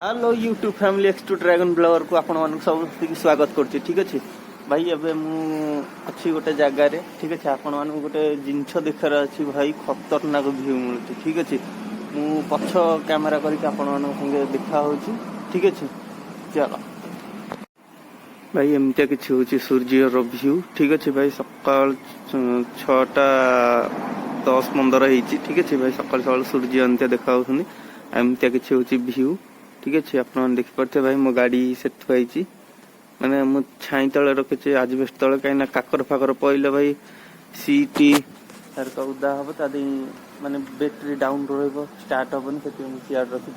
Hello YouTube family X two dragon blogger को आपण मानक सब स्वागत करछि। ठीक अछि भाई, एबे मु अच्छी गोटे जगह रे। ठीक अछि, आपण मानक गोटे जिंछ देखार अछि भाई, खतरनाक व्यू मिलुछि। ठीक अछि, मु पछ कैमरा करके आपण मानक संगे देखा होछि। ठीक अछि, चलो भाई, एमते किछि होछि सूर्य रो व्यू। ठीक अछि भाई, सकाळ 6:10-15 ହେଇछि। ठीक अछि भाई, सकाळ सकाळ सूर्य अंते देखा होछनी। एमते किछि होछि व्यू। ठीक अच्छे, आप देखिपे भाई मो गाड़ी से थुआई मैंने मु छाई तले रखी आजबेस्ट तले कहीं काकर फाकर पड़े भाई सीटी तार तो उदा हम माने बैटेरी डाउन स्टार्ट हेनी से चेयर रखी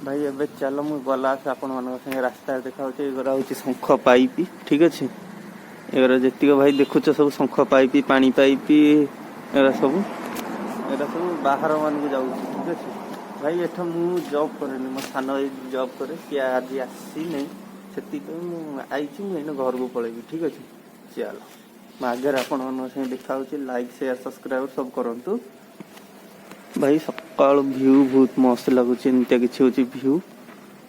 भाई। एबे चलो मु गला आपण मान संगे रास्ता देखा एगरा हूँ शंख पाइप। ठीक अच्छे, एगरा जी भाई देखुच सब शंख पाइप पानी पाइप एरा सब बाहर मान को जाऊँ। ठीक अच्छे भाई, एठ मु जॉब करे मो सान भाई जॉब करे सी आज आसी नहीं से आई घर को पलैबी। ठीक अच्छे, चलो आगे आपण मान देखा लाइक शेयर सब्सक्राइब सब करूँ भाई। सका व्यू बहुत मस्त लगुच एमती किसी व्यू।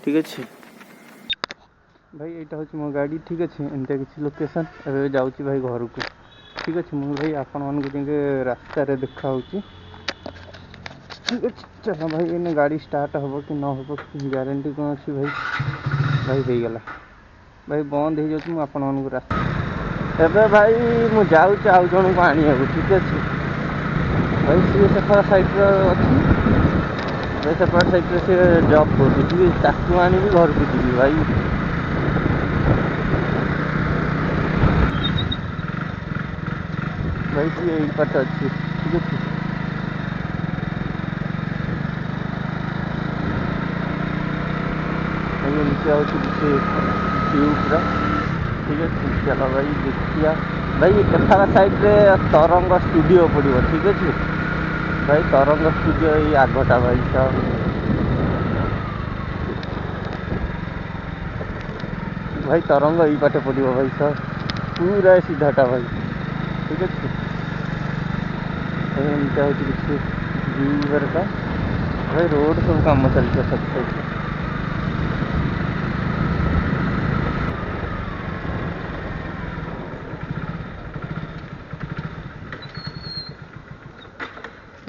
ठीक अच्छे भाई, यहाँ हूँ मो गाड़ी। ठीक अच्छे, एमती किसी लोकेशन ए जाऊँ भाई घर को। ठीक अच्छे, मुझे भाई आपण मानक रास्तार देखा। ठीक है, चलो भाई इन गाड़ी स्टार्ट हम कि न हो गारंटी कौन अच्छी भाई। भाई हो गला भाई, बंद हो जाऊँ आपण मानक रास्ता एबे भाई मु जाऊँ आउ जन को आने। ठीक अच्छे भाई, सी सेपट साइड अच्छी भाई, सेपट साइड से जॉब कर। ठीक है, ताकू आनी घर को जी भाई। भाई सी यही पाठ अच्छी। ठीक अच्छे, एमती व्यू पूरा। ठीक है, चलो भाई देखिया भाई एफा साइड रे तरंग स्टूडियो पड़ो। ठीक अच्छे भाई, तरंग स्टूडियो ये आगटा भाई साहब। भाई तरंग यही पाटे पड़ो भाई साहब, पूरा सीधाटा भाई। ठीक अच्छे, एमती हूँ किसी व्यू का भाई। रोड सब कम चलते सब साइड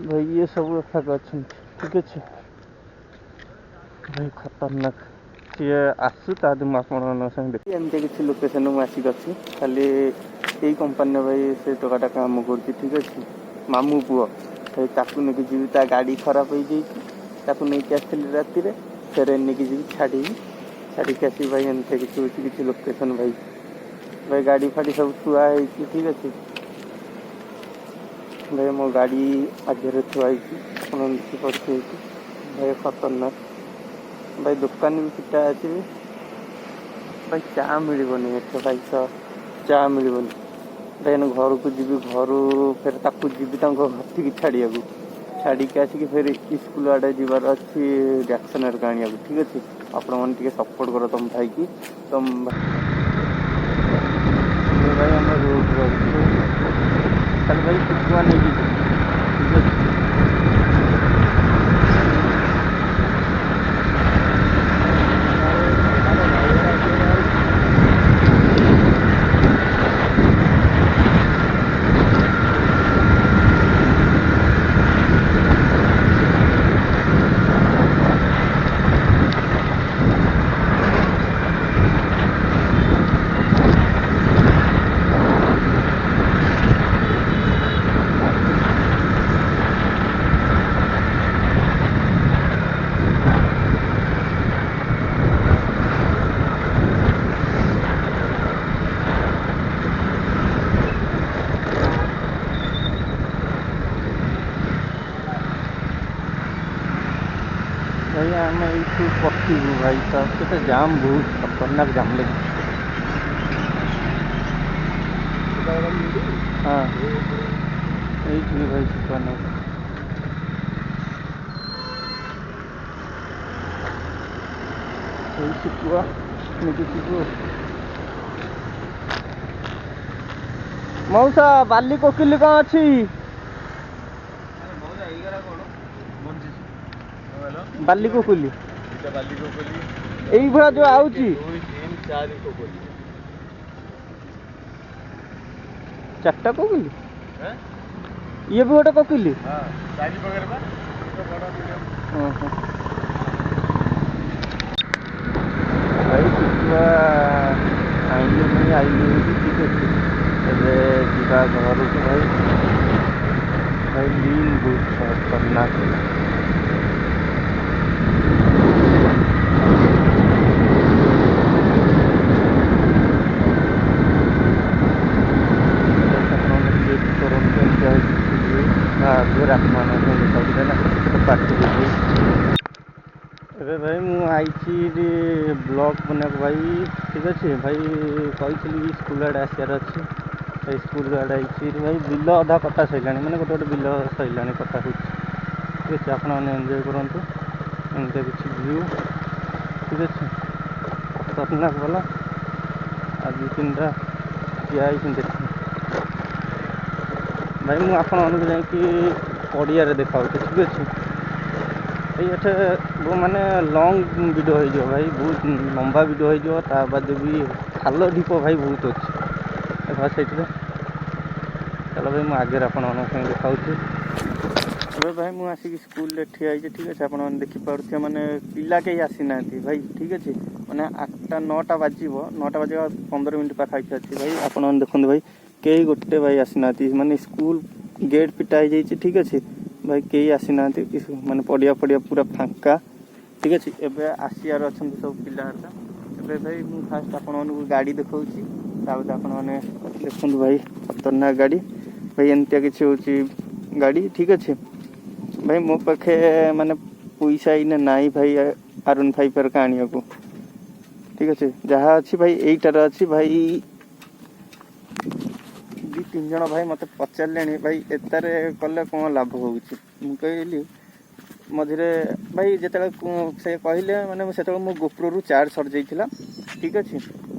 भाई, ये सब एफाक अच्छा। ठीक अच्छे भाई, खतरनाक सी आसू ताद मुझे एमती किसी लोकेशन मुझे आसिक अच्छी खाली यही कंपानी भाई से टकाटा काम कर। ठीक अच्छे, मामू पुओ भाई ताकू नहीं जी गाड़ी खराब हो नहीं आसती राति फेर नहीं जी छाड़ी आसी भाई। एमती किसी लोकेशन भाई भाई गाड़ी फाड़ी सब थुआ। ठीक अच्छे भाई, मो गाड़ी आगे थुआई भाई, खतरनाक भाई। दुकान भी फिटा अच्छे भाई, चा मिलनी एट भाई साहब, चा मिलनी भाई। घर को जी घर फिर ताकू जी घर छाड़िया छाड़ी आसिक फिर स्कूल आड़े जीवार अच्छी रिएक्शनर आने। ठीक अच्छे, आपण मैंने सपोर्ट कर तुम भाई की तुम भाई हम रोड खाली भाई कुआ नहीं। ठीक अच्छे भाई, आम यू पशु भाई साहब के जाम बहुत खतरनाक जाम लगे। हाँ यही भाई सुपान शुकुआ मौसा बाली कोकिली कौन अच्छी बाली कोकिली এইଭଳିଆ ଯୋଉ ଆଉଛି 2 3 4 କୋକୋଲି। 4ଟା କୋକିଲି ହାଁ ଇଏ ବି ଗୋଟେ କୋକିଲି। ହଁ 4 ପ୍ରକାର ବା ବଡ଼ ମିଡ଼ିୟମ। ଓହୋ ଭାଇ ଶିଖିବା ଆଇଲି ପୁଣି ଆଇଲି ଠିକ୍ ଅଛି। ଏବେ ଯିବା ଘରକୁ ଭାଇ। ଭାଇ ଲିନ୍ ବହୁତ ଖତରନାକ ହେଲା। ଏବେ ଭାଇ ମୁଁ ଆଇଛି ବ୍ଲଗ ବନେଇବାକୁ ଭାଇ ଠିକ୍ ଅଛି। ଭାଇ କହିଥିଲି ସ୍କୁଲ ଆଡ଼େ ଆସିବାର ଅଛି। ଭାଇ ସ୍କୁଲ ଆଡ଼େ ଆଇଛି ଭାଇ। ବିଲ ଅଧା କଟା ସରିଲାଣି, ମାନେ ଗୋଟେ ଗୋଟେ ବିଲ ସରିଲାଣି କଟା ହେଉଛି ଠିକ୍ ଅଛି। ଆପଣମାନେ ଏନ୍ଜୟ କରନ୍ତୁ ଏମିତିଆ କିଛି ଭିୟୁ ଠିକ୍ ଅଛି। ଖତରନାକ ବାଲା ଆଉ 2-3ଟା ଠିଆ ହେଇଛନ୍ତି ଦେଖି ଭାଇ। ମୁଁ ଆପଣମାନଙ୍କୁ ଯାଇକି ପଡ଼ିଆରେ ଦେଖାଉଛି ଠିକ୍ ଅଛି। ଭାଇ ଏଠି ମାନେ ଲଙ୍ଗ ଭିଡ଼ିଓ ହେଇଯିବ ଭାଇ, ବହୁତ ଲମ୍ବା ଭିଡ଼ିଓ ହେଇଯିବ। ତା ବାଦେ ବି ଖାଲ ଢିପ ଭାଇ ବହୁତ ଅଛି ଦେଖ ସେଇଠିରେ। ଚାଲ ଭାଇ ମୁଁ ଆଗରେ ଆପଣମାନଙ୍କ ପାଇଁ ଦେଖାଉଛି। ଏବେ ଭାଇ ମୁଁ ଆସିକି ସ୍କୁଲରେ ଠିଆ ହେଇଛି ଠିକ୍ ଅଛି। ଆପଣମାନେ ଦେଖିପାରୁଥିବେ ମାନେ ପିଲା କେହି ଆସିନାହାନ୍ତି ଭାଇ ଠିକ୍ ଅଛି। ମାନେ 8ଟା 9ଟା ବାଜିବ, 9ଟା ବାଜିବା 15 ମିନିଟ୍ ପାଖାପାଖି ଅଛି ଭାଇ। ଆପଣମାନେ ଦେଖନ୍ତୁ ଭାଇ କେହି ଗୋଟେ ଭାଇ ଆସିନାହାନ୍ତି। ମାନେ ସ୍କୁଲ ଗେଟ୍ ପିଟା ହେଇଯାଇଛି ଠିକ୍ ଅଛି ଭାଇ। କେହି ଆସିନାହାନ୍ତି, ମାନେ ପଡ଼ିଆ ପୁରା ଫାଙ୍କା ଠିକ୍ ଅଛି। ଏବେ ଆସିବାର ଅଛନ୍ତି ସବୁ ପିଲା ହେରିକା। ଏବେ ଭାଇ ମୁଁ ଫାଷ୍ଟ ଆପଣମାନଙ୍କୁ ଗାଡ଼ି ଦେଖାଉଛି, ତାପରେ ଆପଣମାନେ ଦେଖନ୍ତୁ ଭାଇ ଖତରନାକ ଗାଡ଼ି ଭାଇ। ଏମିତିଆ କିଛି ହେଉଛି ଗାଡ଼ି ଠିକ୍ ଅଛି ଭାଇ। ମୋ ପାଖେ ମାନେ ପଇସା ଏଇନା ନାହିଁ ଭାଇ R15 ହେରିକା ଆଣିବାକୁ ଠିକ୍ ଅଛି। ଯାହା ଅଛି ଭାଇ ଏଇଟାରେ ଅଛି ଭାଇ। 2-3 ଜଣ ଭାଇ ମୋତେ ପଚାରିଲେଣି ଭାଇ ଏତାରେ କଲେ କ'ଣ ଲାଭ ହେଉଛି। ମୁଁ କହିଲି ମଝିରେ ଭାଇ ଯେତେବେଳେ ସେ କହିଲେ ମାନେ ସେତେବେଳେ ମୋ ଗୋପ୍ରୋରୁ ଚାର୍ଜ ସରିଯାଇଥିଲା ଠିକ୍ ଅଛି।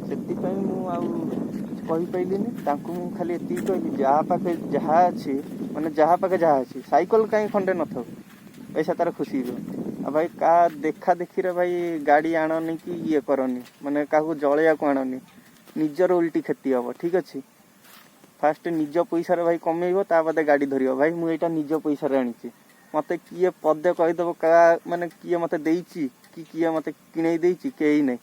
ସେଥିପାଇଁ ମୁଁ ଆଉ କହିପାରିଲିନି ତାଙ୍କୁ। ମୁଁ ଖାଲି ଏତିକି କହିଲି ଯାହା ପାଖେ ଯାହା ଅଛି, ମାନେ ଯାହା ପାଖେ ଯାହା ଅଛି, ସାଇକେଲ କାହିଁ ଖଣ୍ଡେ ନଥାଉ ଭାଇ ସେ ତାର ଖୁସି ହେଇଯିବ। ଆଉ ଭାଇ କାହା ଦେଖା ଦେଖିରେ ଭାଇ ଗାଡ଼ି ଆଣନି କି ଇଏ କରନି, ମାନେ କାହାକୁ ଜଳେଇବାକୁ ଆଣନି, ନିଜର ଓଲଟି କ୍ଷତି ହେବ ଠିକ୍ ଅଛି। ଫାଷ୍ଟ ନିଜ ପଇସାରେ ଭାଇ କମେଇବ, ତା ବାଦେ ଗାଡ଼ି ଧରିବ ଭାଇ। ମୁଁ ଏଇଟା ନିଜ ପଇସାରେ ଆଣିଛି। ମୋତେ କିଏ ପଦେ କହିଦେବ ମାନେ କିଏ ମୋତେ ଦେଇଛି କି କିଏ ମୋତେ କିଣେଇ ଦେଇଛି, କେହି ନାହିଁ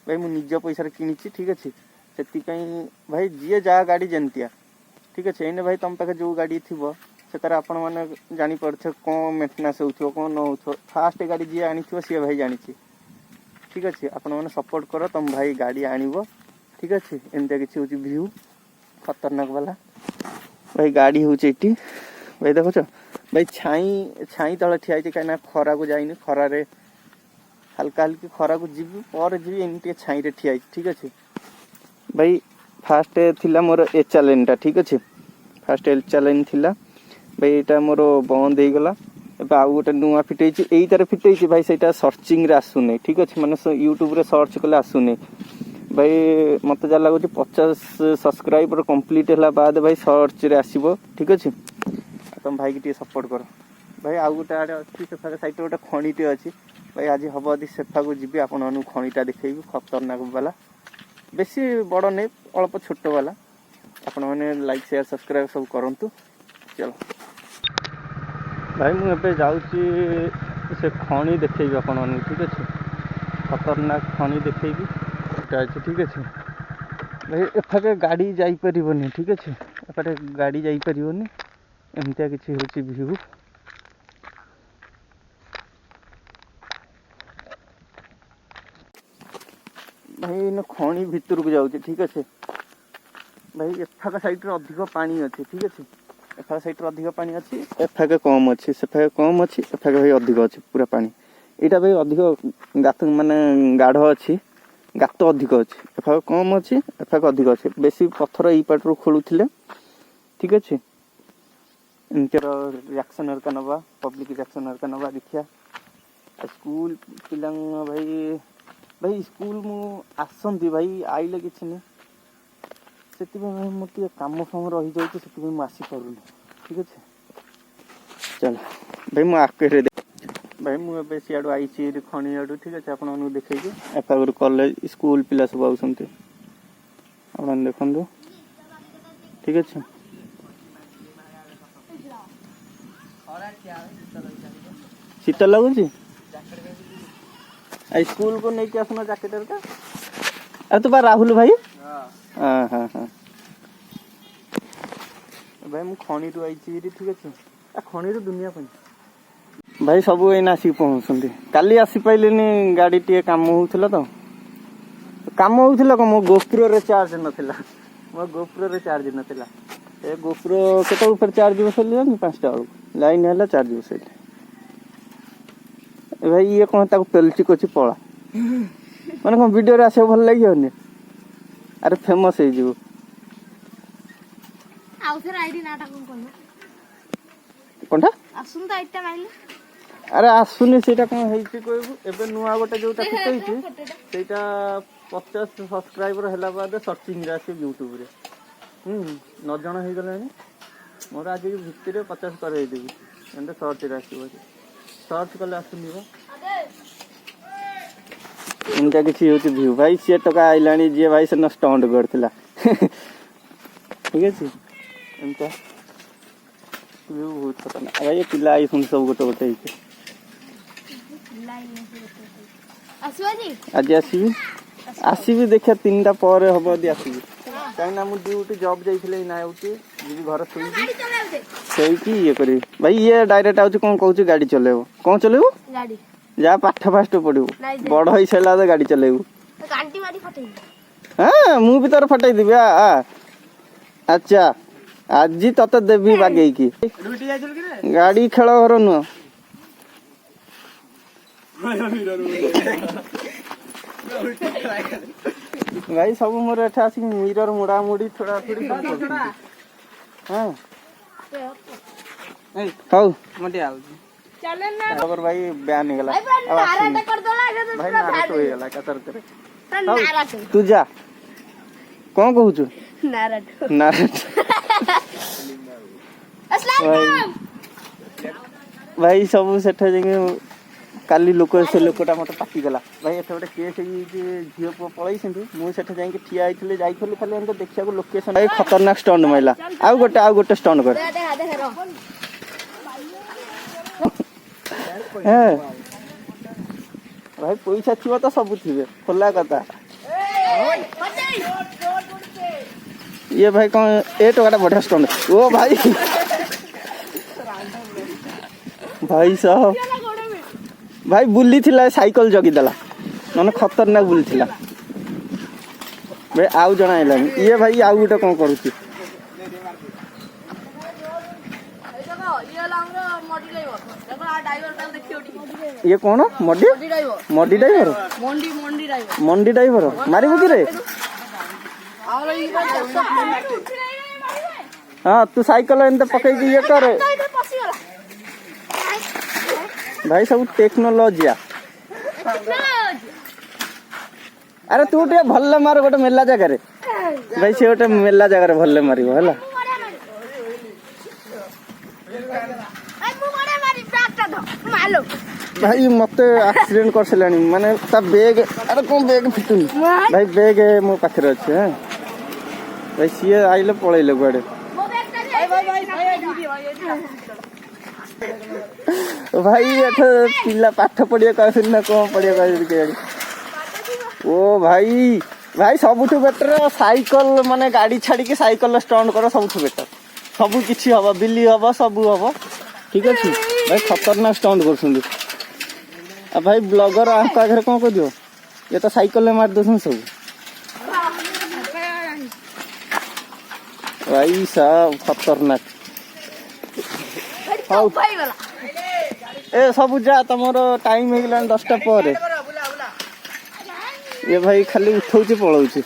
ଭାଇ। ମୁଁ ନିଜ ପଇସାରେ କିଣିଛି ଠିକ୍ ଅଛି। ସେଥିପାଇଁ ଭାଇ ଯିଏ ଯାହା ଗାଡ଼ି ଯେମିତିଆ ଠିକ୍ ଅଛି। ଏଇନେ ଭାଇ ତମ ପାଖେ ଯେଉଁ ଗାଡ଼ି ଥିବ ସେଥିରେ ଆପଣମାନେ ଜାଣିପାରୁଥିବେ କ'ଣ ମେଣ୍ଟେନାନ୍ସ ହେଉଥିବ କ'ଣ ନ ହେଉଥିବ। ଫାଷ୍ଟ ଗାଡ଼ି ଯିଏ ଆଣିଥିବ ସିଏ ଭାଇ ଜାଣିଛି ଠିକ୍ ଅଛି। ଆପଣମାନେ ସପୋର୍ଟ କର, ତମ ଭାଇ ଗାଡ଼ି ଆଣିବ ଠିକ୍ ଅଛି। ଏମିତିଆ କିଛି ହେଉଛି ଭିୟୁ ଖତରନାକ ବାଲା ଭାଇ। ଗାଡ଼ି ହେଉଛି ଏଠି ଭାଇ ଦେଖୁଛ ଭାଇ। ଛାଇଁ ତଳେ ଠିଆ ହେଇଛି କାହିଁକିନା ଖରାକୁ ଯାଇନି। ଖରାରେ ହାଲକା ହାଲକି ଖରାକୁ ଯିବି ପରେ ଯିବି, ଏମିତି ଟିକେ ଛାଇଁରେ ଠିଆ ହେଇଛି ଠିକ୍ ଅଛି ଭାଇ। ଫାଷ୍ଟ ଥିଲା ମୋର ଏଚ୍-ଟା ଠିକ୍ ଅଛି। ଫାଷ୍ଟ ଏଚ୍ ଥିଲା ଭାଇ। ଏଇଟା ମୋର ବନ୍ଦ ହେଇଗଲା। ଏବେ ଆଉ ଗୋଟେ ନୂଆ ଫିଟ୍ ହେଇଛି, ଏଇଟାରେ ଫିଟ୍ ହେଇଛି ଭାଇ। ସେଇଟା ସର୍ଚ୍ଚିଂରେ ଆସୁନି ଠିକ୍ ଅଛି, ମାନେ ୟୁଟ୍ୟୁବରେ ସର୍ଚ୍ଚ କଲେ ଆସୁନି ଭାଇ। ମୋତେ ଯାହା ଲାଗୁଛି 50 ସବସ୍କ୍ରାଇବର କମ୍ପ୍ଲିଟ୍ ହେଲା ବାଦ ଭାଇ ସର୍ଚ୍ଚରେ ଆସିବ ଠିକ୍ ଅଛି। ଆଉ ତମ ଭାଇକି ଟିକେ ସପୋର୍ଟ କର ଭାଇ। ଆଉ ଗୋଟେ ଆଡ଼େ ଅଛି ସେଫାକ ସାଇଡ଼୍ରେ ଗୋଟେ ଖଣିଟେ ଅଛି ଭାଇ। ଆଜି ହେବ ଯଦି ସେଫାକୁ ଯିବି ଆପଣମାନଙ୍କୁ ଖଣିଟା ଦେଖେଇବି ଖତରନାକ ବାଲା। ବେଶୀ ବଡ଼ ନେଇ ଅଳ୍ପ ଛୋଟ ବାଲା। ଆପଣମାନେ ଲାଇକ୍ ସେୟାର ସବସ୍କ୍ରାଇବ୍ ସବୁ କରନ୍ତୁ। ଚାଲ ଭାଇ ମୁଁ ଏବେ ଯାଉଛି ସେ ଖଣି ଦେଖେଇବି ଆପଣମାନଙ୍କୁ ଠିକ୍ ଅଛି। ଖତରନାକ ଖଣି ଦେଖେଇବି ଏଇଟା ଅଛି ଠିକ୍ ଅଛି ଭାଇ। ଏଫାକେ ଗାଡ଼ି ଯାଇପାରିବନି ଠିକ୍ ଅଛି। ଏପଟେ ଗାଡ଼ି ଯାଇପାରିବନି। ଏମିତିଆ କିଛି ହେଉଛି ଭିୟୁ ଭାଇ। ଏଇନେ ଖଣି ଭିତରକୁ ଯାଉଛି ଠିକ୍ ଅଛି ଭାଇ। ଏଫାକ ସାଇଡ଼୍ରେ ଅଧିକ ପାଣି ଅଛି ଠିକ୍ ଅଛି। ଏଫାକ ସାଇଡ଼୍ରେ ଅଧିକ ପାଣି ଅଛି, ଏଫାକେ କମ୍ ଅଛି। ସେଫାକେ କମ୍ ଅଛି, ଏଫାକେ ଭାଇ ଅଧିକ ଅଛି ପୁରା ପାଣି। ଏଇଟା ଭାଇ ଅଧିକ ଗାତ ମାନେ ଗାଢ଼ ଅଛି, ଗାତ ଅଧିକ ଅଛି। ଏଫାକ କମ୍ ଅଛି, ଏଫାକ ଅଧିକ ଅଛି। ବେଶୀ ପଥର ଏଇ ପାଟରୁ ଖୋଳୁଥିଲେ ଠିକ୍ ଅଛି। ଏମିତିର ରିଆକ୍ସନ୍ ହେରିକା ନେବା, ପବ୍ଲିକ୍ ରିଆକ୍ସନ୍ ହେରିକା ନେବା ଦେଖିବା। ଆଉ ସ୍କୁଲ ପିଲାଙ୍କ ଭାଇ ସ୍କୁଲ ମୁଁ ଆସନ୍ତି ଭାଇ, ଆଇଲେ କିଛି ନାହିଁ। ସେଥିପାଇଁ ଭାଇ ମୋର ଟିକେ କାମ ଫାମ ରହିଯାଉଛି, ସେଥିପାଇଁ ମୁଁ ଆସିପାରୁନି ଠିକ୍ ଅଛି। ଚାଲ ଭାଇ ମୁଁ ଆଗରେ भाई मुझे सियाड़ू आई खणी आड़ू ठीक अच्छे आपको देखी एपागर कॉलेज स्कूल पिला सब आउंट आप देखु ठीक अच्छे शीत लगुच स्कूल को नहीं आसना जैकेट अरे तू बा राहुल भाई हाँ हाँ हाँ भाई मुझे खणी रू आई ठीक अच्छे खणी दुनिया भाई सब एना आसिक पहुँचुंट काली आसी पाइलिनी गाड़ी टे काम होता तो काम होता मो गोप्रो रे चार्ज नाला मो गोप्रो रे चार्ज नाला ए गोप्रो केत ऊपर चार्ज बसैली 5टा बेलू लाइन है चार्ज बसैली भाई ये कौन ताको पेलची कोची पड़ा माने कौन वीडियो रे आसे भल लागियोनी अरे फेमस है जीव आउथर आईडी नाटा कोन कोनटा आसुन त आईटा माइले अरे आसुनी सेटा कौन हेची कहबू एबे नुआ गोटे जोटा खिचैची सेटा 50 सब्सक्राइबर हैला बाद सर्चिंग रे आसी YouTube रे 9 जण हे गलानी मोर आज के भितर 50 करे देबी एंड सर्च रे आसी सर्च कले आसुनी बा इनका किसी होती व्यू भाई सी टका आइलानी जे भाई से स्टंट करथिला ठीक है इनका व्यू बहुत खतरनाक भाई ये पिला आई सुन सब गोटे गोटे आज आसबि आसबि देखिए 3टा पर हम यदि आसबि कहीं मुझे ड्यूटी जॉब जाइए ना जी घर शोकी ये करी भाई ये डायरेक्ट आउच कौन कहूँ गाड़ी चलेब कौन चलेब जा पाठ फास्ट पढ़ू बड़ हो सारा गाड़ी चलेबू हाँ मु भी तोर फटई देवी अच्छा आज तते देवी बागे की गाड़ी खेल घर नुह भाई सब मोर एठे आसिक मिरर मुड़ा मुड़ी थोड़ा थोड़ी हाँ हौ मटे आउ चलन ना खबर भाई बयान निकला नाराटा कर दोला भाई नाराट हो गेला कतर करे तू जा कौन कहू छु नाराट नाराट अस्सलाम भाई सब सेठे जगे काली लोक से लोकटा मत पाटी गला भाई एथे गोटे केस झील पु पलई मुझे जाकि ठिया होइथिले जाइथिले खाली एंत देखिया को लोकेशन भाई खतरनाक स्टंट माइला आउ गोटे स्टंट कर भाई पैसा थी तो सब थे खोला कथा ये भाई कौन ए टका बढ़िया स्टंट ओ भाई भाई साहब भाई बुली थिला साइकिल जगीदेला मन खतरनाक बुली थिला भाई आउ जना आइलानी ये भाई आउ गोटे कौन करूची ये कौन मडी मडी ड्राइवर मंडी ड्राइवर मारिबो कि रे हाँ तू साइकिल एंत पकई ये कर भाई सब टेक्नोलॉजी अरे तू टे भल्ले मार गोटे मेला जगह रे भाई से गोटे मेला जगह रे भल्ले मारिबो हला भाई मत एक्सीडेंट कर सलानी माने ता बैग अरे कौन बैग फिटुनी भाई बैग मो पाखरे अछि हैं भाई सीए आइले पळैले गुआडे भाई एठ पिला पाठ पढ़िया कहसन ना कौन पढ़िया कहसन के ओ भाई भाई सबुठु बेटर साइकिल माने गाड़ी छाड़ी के साइकिल स्टैंड करो सबुठु बेटर सब किछि हबो बिल्ली हबो सब हबो ठीक अछि भाई खतरनाक स्टैंड करछुंदी आ भाई ब्लॉगर आपका घर कौन कर दियो ये तो साइकिल में मार दोसन सब भाई साहब खतरनाक हाउ ए सब जा तमरो टाइम हो गलान 10टा पर ये भाई खाली उठौची पळौची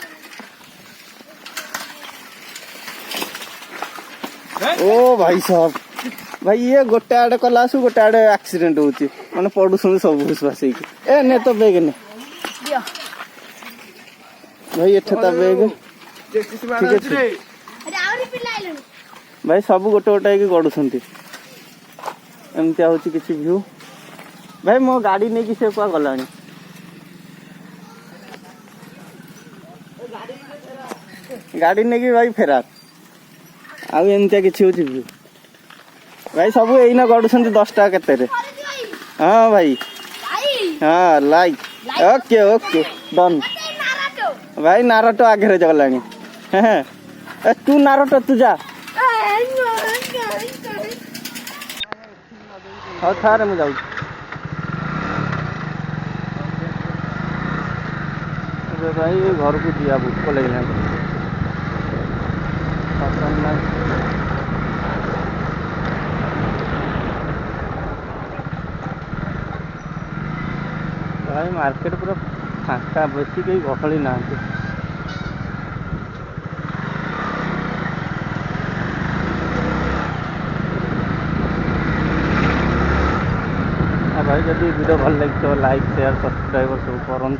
ओ भाई साहब भाई ये गोटे आड़े कलासु गोटे आड़े एक्सीडेंट होची माने पडु सुन सब विश्वास है ए ने तो बैग ने भाई एठे ता बैग ठीक है भाई सब गोटे गोटे के गडुसंती एमतिया होची किछि व्यू ଭାଇ ମୋ ଗାଡ଼ି ନେଇକି ସେ କୁଆ ଗଲାଣି। ଗାଡ଼ି ନେଇକି ଭାଇ ଫେରାର। ଆଉ ଏମିତିଆ କିଛି ହଉଛି କି ଭାଇ? ସବୁ ଏଇନା ଗଡୁଛନ୍ତି 10 ଟଙ୍କା କେତେରେ। ହଁ ଭାଇ, ହଁ ଲାଇକ୍। Okay okay Don. ଭାଇ ନାରଟ ଆଗରେ ଗଲାଣି। ଏ ତୁ ନାରଟ ତୁ ଯା। ହଉ ଥାରେ ମୁଁ ଯାଉଛି। ଏବେ ଭାଇ ଘରକୁ ଯିବା ଭୋକ ଲାଗିଲାଣି। ପସନ୍ଦ ନାହିଁ। ଭାଇ ମାର୍କେଟ ପୁରା ଫାଙ୍କା, ବେଶୀ କେହି ଗହଳି ନାହାନ୍ତି। भाई जब वीडियो भल लगे लाइक शेयर सब्सक्राइब सब करूँ।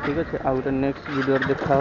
ठीक है, आउ गोटे नेक्स्ट वीडियो देखा।